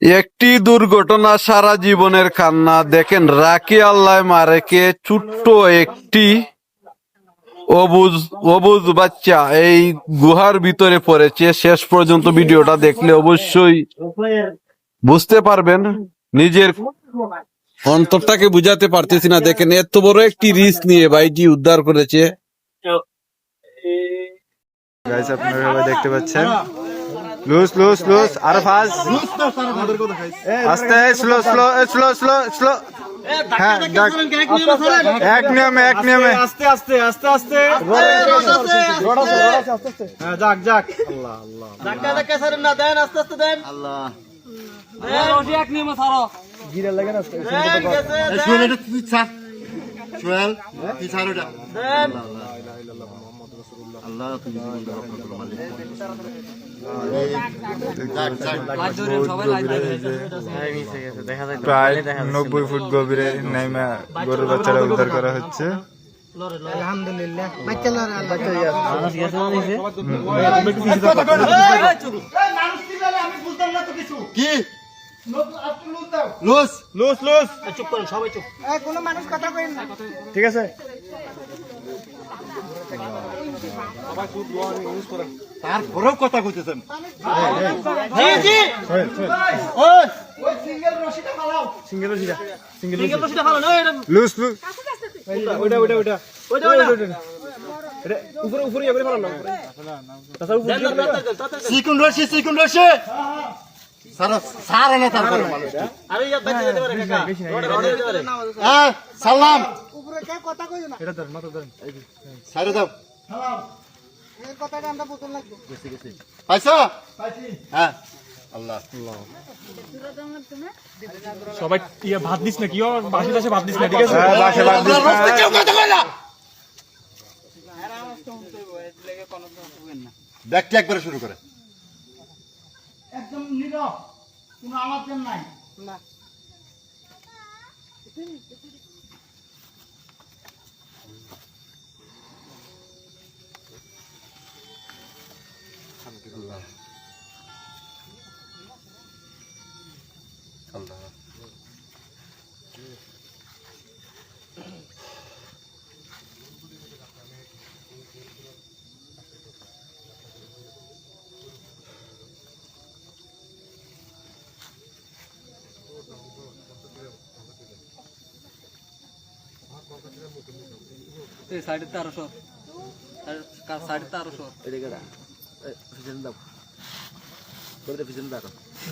একটি দুর্ঘটনা সারা জীবনের কান্না। দেখেন রাকি আল্লাহ মারেকে ছোট্ট একটি অবুজ অবুজ বাচ্চা এই গুহার ভিতরে পড়েছে। শেষ পর্যন্ত ভিডিওটা দেখলে অবশ্যই বুঝতে পারবেন। নিজের অন্তরটাকে বুঝাতে পারতেছি না। দেখেন এত বড় একটি রিস্ক নিয়ে ভাইটি উদ্ধার করেছে। গাইস আপনারা সবাই দেখতে পাচ্ছেন। লুজ লুজ লুজ আর ফাস্ট আস্তে slow slow slow slow slow. হ্যাঁ এক নিয়মে আস্তে আস্তে আস্তে আস্তে হ্যাঁ যাক যাক আল্লাহ আল্লাহ ধাক্কা ধাক্কা ছাড়েন না, দেন আস্তে আস্তে দেন আল্লাহ দেন এক নিয়মে ছাড়ো গিরা লাগে না সোহেল তুই ছাড়, সোহেল তুই ছাড় ওটা। দেন আল্লাহ তুমি মালিক প্রায় 90 ফুট গভীরে নাইমা গরুর বাচ্চারা উদ্ধার করা হচ্ছে। আলহামদুলিল্লাহ বাচ্চা লড়ে কি লুজ লুজ লুজ চুপ করেন সবাই চুপ, কোনো মানুষ কথা কইন না। ঠিক আছে তারপরেও কথা কইতেছেন। জি জি ওই সিঙ্গেল রশিটা ফালাও, সিঙ্গেল রশিটা ফালাও না লুজ লুজ ওইটা ওইটা ওইটা ওইটা ওইটা উপরে উপরে এবারে ফালাও না তাছাড়া উপরে সিকুন রশি সারা সারা না তারপরে মানুষ আরে ইয়া বাচ্চা যেতে পারে কাকা রড যেতে পারে হ্যাঁ সালাম উপরে কে কথা কইও না, এটা ধর মাথা ধর সাইরে দাও। এই কথাটা আমরা বোতল লাগবে। পাইছো? হ্যাঁ আল্লাহ সবাই ইয়া ভাত দিস না কি ও বাসি দাসে ভাত দিস না, ঠিক আছে বাসে বাদ দিস না। কেউ কথা কই না। ব্যাগটি একবারে শুরু করে একদম নীরব, কোনো আওয়াজ নাই না। আল্লাহ সাইডে 1300 সাইডে 1300 এদিকে পিছনে দাও, পিছনে দাও।